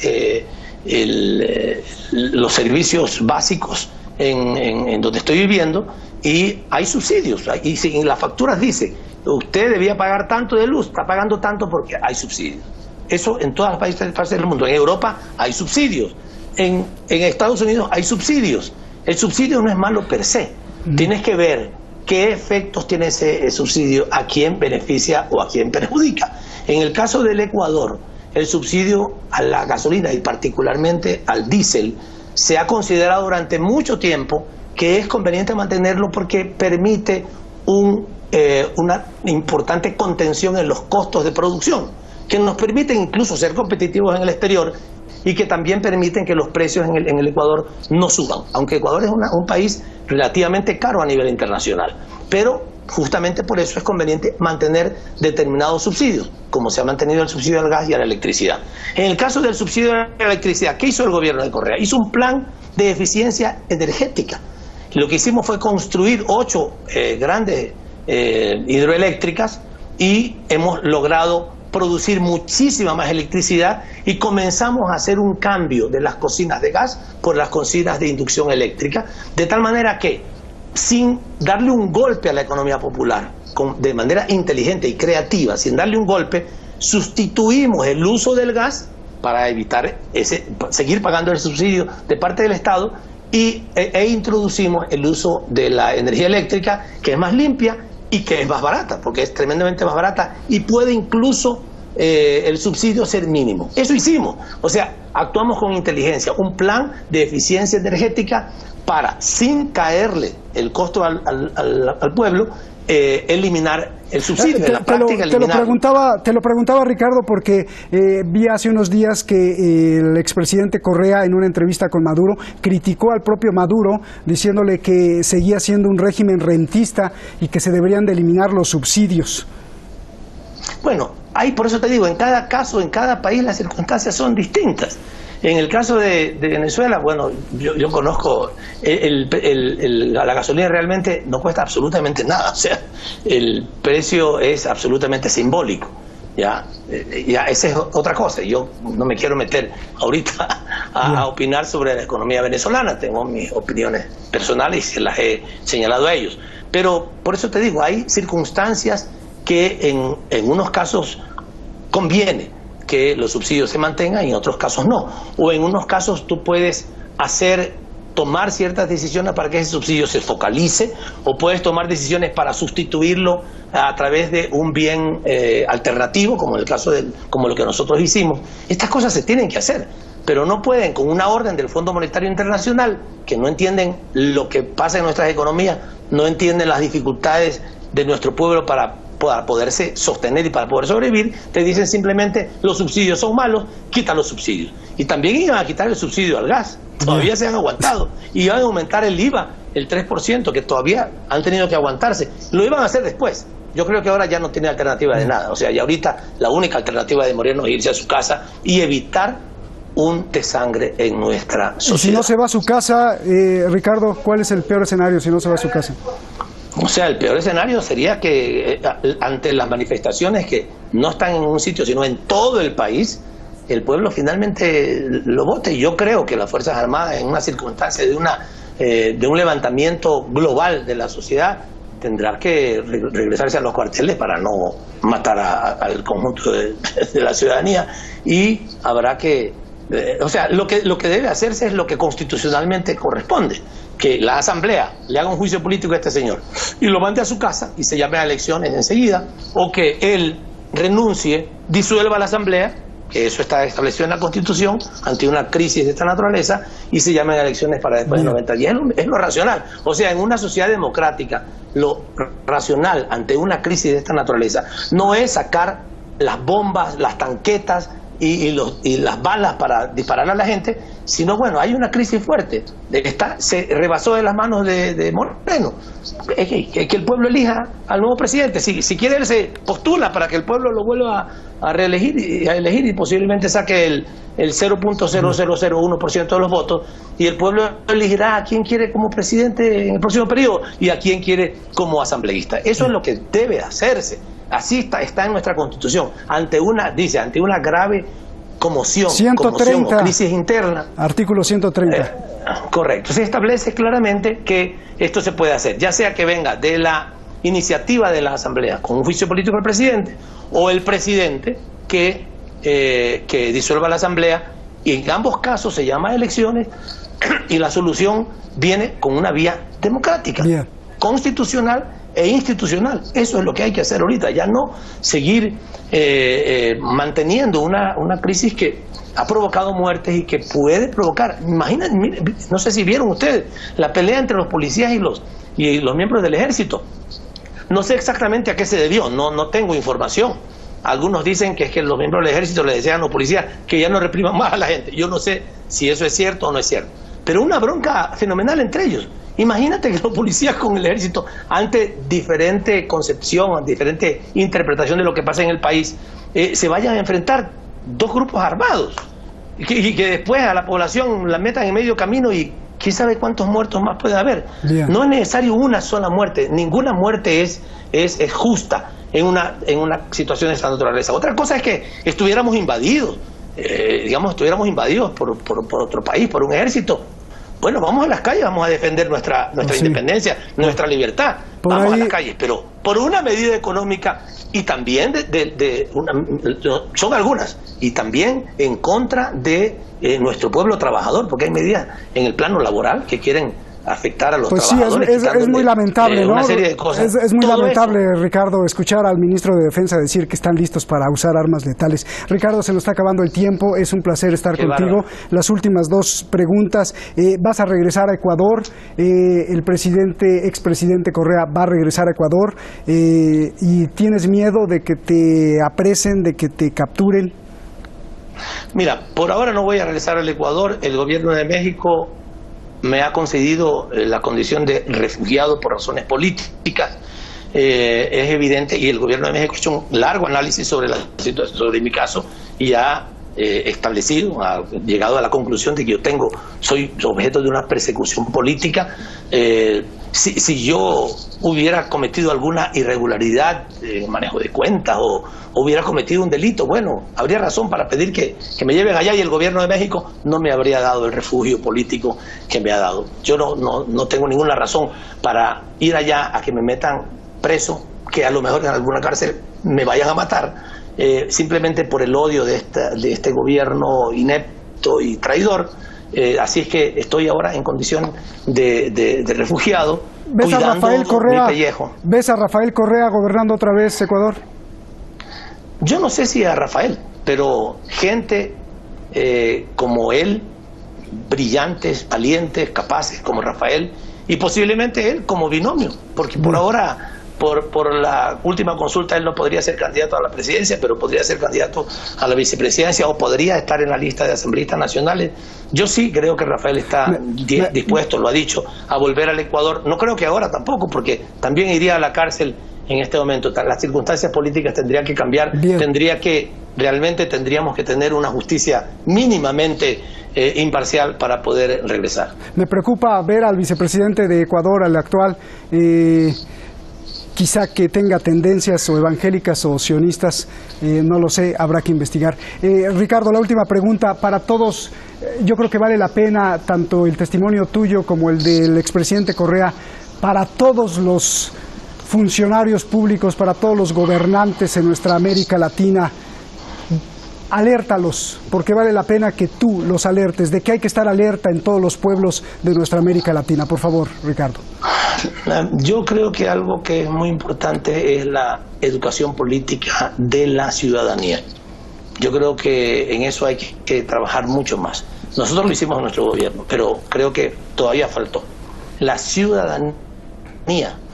los servicios básicos en donde estoy viviendo, y hay subsidios, y en las facturas dice: usted debía pagar tanto de luz, está pagando tanto porque hay subsidios. Eso en todas las partes del mundo. En Europa hay subsidios, en Estados Unidos hay subsidios. El subsidio no es malo per se. Tienes que ver qué efectos tiene ese subsidio, a quién beneficia o a quién perjudica. En el caso del Ecuador, el subsidio a la gasolina y particularmente al diésel se ha considerado durante mucho tiempo que es conveniente mantenerlo porque permite una importante contención en los costos de producción, que nos permiten incluso ser competitivos en el exterior y que también permiten que los precios en el Ecuador no suban, aunque Ecuador es un país relativamente caro a nivel internacional. Pero justamente por eso es conveniente mantener determinados subsidios, como se ha mantenido el subsidio al gas y a la electricidad. En el caso del subsidio a la electricidad, ¿qué hizo el gobierno de Correa? Hizo un plan de eficiencia energética. Lo que hicimos fue construir 8 grandes hidroeléctricas y hemos logrado producir muchísima más electricidad y comenzamos a hacer un cambio de las cocinas de gas por las cocinas de inducción eléctrica, de tal manera que, sin darle un golpe a la economía popular, de manera inteligente y creativa, sin darle un golpe, sustituimos el uso del gas para evitar seguir pagando el subsidio de parte del Estado e introducimos el uso de la energía eléctrica, que es más limpia y que es más barata, porque es tremendamente más barata y puede incluso el subsidio ser mínimo. Eso hicimos, o sea, actuamos con inteligencia, un plan de eficiencia energética para, sin caerle el costo al pueblo, eliminar el subsidio. En la práctica, te lo preguntaba, Ricardo, porque vi hace unos días que el expresidente Correa, en una entrevista con Maduro, criticó al propio Maduro, diciéndole que seguía siendo un régimen rentista y que se deberían de eliminar los subsidios. Bueno, por eso te digo, en cada caso, en cada país, las circunstancias son distintas. En el caso de Venezuela, bueno, yo conozco, la gasolina realmente no cuesta absolutamente nada, o sea, el precio es absolutamente simbólico, ya esa es otra cosa. Yo no me quiero meter ahorita a opinar sobre la economía venezolana, tengo mis opiniones personales y se las he señalado a ellos, pero por eso te digo, hay circunstancias que en unos casos conviene que los subsidios se mantengan y en otros casos no. O en unos casos tú puedes tomar ciertas decisiones para que ese subsidio se focalice, o puedes tomar decisiones para sustituirlo a través de un bien alternativo, como en el caso como lo que nosotros hicimos. Estas cosas se tienen que hacer, pero no pueden, con una orden del Fondo Monetario Internacional, que no entienden lo que pasa en nuestras economías, no entienden las dificultades de nuestro pueblo para poderse sostener y para poder sobrevivir, te dicen simplemente los subsidios son malos, quita los subsidios. Y también iban a quitar el subsidio al gas, todavía se han aguantado, y iban a aumentar el IVA, el 3%, que todavía han tenido que aguantarse, lo iban a hacer después. Yo creo que ahora ya no tiene alternativa de nada, o sea, ya ahorita la única alternativa de Moreno es irse a su casa y evitar un desangre en nuestra sociedad. Y si no se va a su casa, Ricardo, ¿cuál es el peor escenario si no se va a su casa? O sea, el peor escenario sería que ante las manifestaciones que no están en un sitio, sino en todo el país, el pueblo finalmente lo vote. Y yo creo que las Fuerzas Armadas, en una circunstancia de un levantamiento global de la sociedad, tendrá que regresarse a los cuarteles para no matar al conjunto de la ciudadanía, y habrá que... o sea, lo que debe hacerse es lo que constitucionalmente corresponde, que la Asamblea le haga un juicio político a este señor y lo mande a su casa y se llame a elecciones enseguida, o que él renuncie, disuelva la Asamblea, que eso está establecido en la Constitución, ante una crisis de esta naturaleza, y se llamen a elecciones para después de 90 días. Es lo racional. O sea, en una sociedad democrática, lo racional ante una crisis de esta naturaleza no es sacar las bombas, las tanquetas y las balas para disparar a la gente, sino, bueno, hay una crisis fuerte, se rebasó de las manos de Moreno, que el pueblo elija al nuevo presidente. Si quiere, él se postula para que el pueblo lo vuelva a elegir y posiblemente saque el 0.0001% de los votos, y el pueblo elegirá a quién quiere como presidente en el próximo periodo y a quién quiere como asambleísta. Eso es lo que debe hacerse. Así está en nuestra Constitución, ante una grave conmoción o crisis interna. Artículo 130. Correcto. Se establece claramente que esto se puede hacer, ya sea que venga de la iniciativa de la Asamblea con un juicio político al presidente, o el presidente que disuelva la Asamblea, y en ambos casos se llama a elecciones y la solución viene con una vía democrática, constitucional e institucional. Eso es lo que hay que hacer ahorita, ya no seguir manteniendo una crisis que ha provocado muertes y que puede provocar, imagínense, no sé si vieron ustedes la pelea entre los policías y los miembros del ejército. No sé exactamente a qué se debió, no tengo información. Algunos dicen que es que los miembros del ejército le decían a los policías que ya no repriman más a la gente. Yo no sé si eso es cierto o no es cierto, pero una bronca fenomenal entre ellos. Imagínate que los policías con el ejército, ante diferente concepción, diferente interpretación de lo que pasa en el país, se vayan a enfrentar dos grupos armados y que después a la población la metan en medio camino y quién sabe cuántos muertos más puede haber. Bien. No es necesario una sola muerte, ninguna muerte es justa en una situación de esta naturaleza. Otra cosa es que estuviéramos invadidos, estuviéramos invadidos por otro país, por un ejército. Bueno, vamos a las calles, vamos a defender nuestra Sí. independencia, nuestra libertad. Por Vamos ahí- a las calles, pero por una medida económica y también son algunas, y también en contra de nuestro pueblo trabajador, porque hay medidas en el plano laboral que quieren afectar a los Pues sí, trabajadores. es muy lamentable, ¿no? Una serie de cosas. Es muy Todo lamentable, eso. Ricardo, escuchar al ministro de Defensa decir que están listos para usar armas letales. Ricardo, se nos está acabando el tiempo, es un placer estar Qué contigo. bárbaro. Las últimas dos preguntas. ¿Vas a regresar a Ecuador? El expresidente Correa va a regresar a Ecuador. ¿Y tienes miedo de que te apresen, de que te capturen? Mira, por ahora no voy a regresar al Ecuador. El gobierno de México me ha concedido la condición de refugiado por razones políticas. Es evidente, y el gobierno de México ha hecho un largo análisis sobre la situación, sobre mi caso, y ha establecido, ha llegado a la conclusión de que soy objeto de una persecución política. Si yo hubiera cometido alguna irregularidad en el manejo de cuentas o hubiera cometido un delito, bueno, habría razón para pedir que me lleven allá, y el gobierno de México no me habría dado el refugio político que me ha dado. Yo no tengo ninguna razón para ir allá a que me metan preso, que a lo mejor en alguna cárcel me vayan a matar, simplemente por el odio de este gobierno inepto y traidor. Así es que estoy ahora en condición de refugiado, ¿Ves a cuidando Rafael Correa? mi pellejo. ¿Ves a Rafael Correa gobernando otra vez Ecuador? Yo no sé si a Rafael, pero gente como él, brillantes, valientes, capaces como Rafael, y posiblemente él como binomio, porque por ahora, por la última consulta, él no podría ser candidato a la presidencia, pero podría ser candidato a la vicepresidencia, o podría estar en la lista de asambleístas nacionales. Yo sí creo que Rafael está dispuesto, lo ha dicho, a volver al Ecuador. No creo que ahora tampoco, porque también iría a la cárcel en este momento. Las circunstancias políticas tendrían que cambiar. Bien. Realmente tendríamos que tener una justicia mínimamente imparcial para poder regresar. Me preocupa ver al vicepresidente de Ecuador, al actual, quizá que tenga tendencias o evangélicas o sionistas, no lo sé, habrá que investigar. Ricardo, la última pregunta para todos. Yo creo que vale la pena tanto el testimonio tuyo como el del expresidente Correa, para todos los funcionarios públicos, para todos los gobernantes en nuestra América Latina. Alértalos, porque vale la pena que tú los alertes, de que hay que estar alerta en todos los pueblos de nuestra América Latina. Por favor, Ricardo. Yo creo que algo que es muy importante es la educación política de la ciudadanía. Yo creo que en eso hay que trabajar mucho más. Nosotros lo hicimos en nuestro gobierno, pero creo que todavía faltó. La ciudadanía,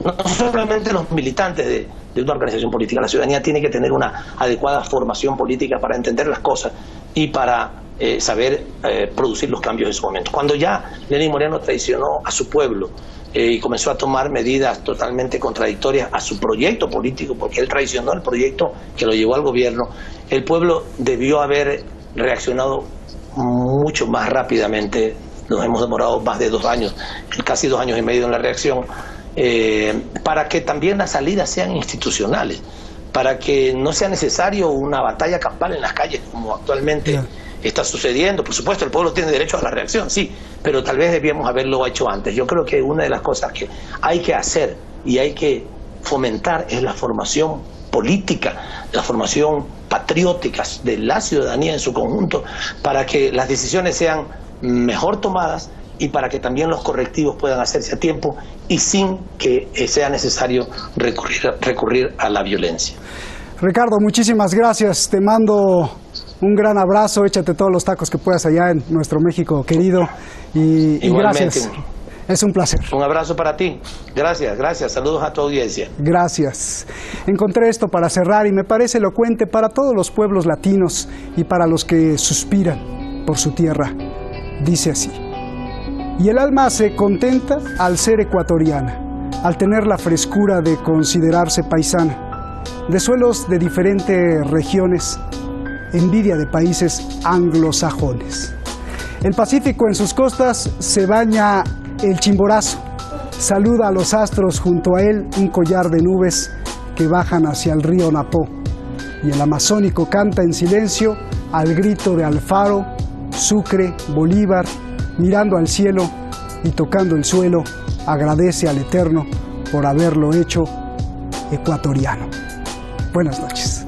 no solamente los militantes de una organización política, la ciudadanía tiene que tener una adecuada formación política para entender las cosas y para saber producir los cambios en su momento. Cuando ya Lenín Moreno traicionó a su pueblo y comenzó a tomar medidas totalmente contradictorias a su proyecto político, porque él traicionó el proyecto que lo llevó al gobierno, el pueblo debió haber reaccionado mucho más rápidamente. Nos hemos demorado más de 2 años, casi 2 años y medio en la reacción, para que también las salidas sean institucionales, para que no sea necesario una batalla campal en las calles como actualmente está sucediendo. Por supuesto, el pueblo tiene derecho a la reacción, sí, pero tal vez debíamos haberlo hecho antes. Yo creo que una de las cosas que hay que hacer y hay que fomentar es la formación política, la formación patriótica de la ciudadanía en su conjunto, para que las decisiones sean mejor tomadas y para que también los correctivos puedan hacerse a tiempo y sin que sea necesario recurrir a la violencia. Ricardo, muchísimas gracias. Te mando un gran abrazo. Échate todos los tacos que puedas allá en nuestro México querido. Y gracias. Es un placer. Un abrazo para ti. Gracias, gracias. Saludos a tu audiencia. Gracias. Encontré esto para cerrar y me parece elocuente para todos los pueblos latinos y para los que suspiran por su tierra. Dice así: Y el alma se contenta al ser ecuatoriana, al tener la frescura de considerarse paisana, de suelos de diferentes regiones, envidia de países anglosajones. El Pacífico en sus costas se baña el Chimborazo, saluda a los astros junto a él un collar de nubes que bajan hacia el río Napó, y el Amazónico canta en silencio al grito de Alfaro, Sucre, Bolívar, mirando al cielo y tocando el suelo, agradece al Eterno por haberlo hecho ecuatoriano. Buenas noches.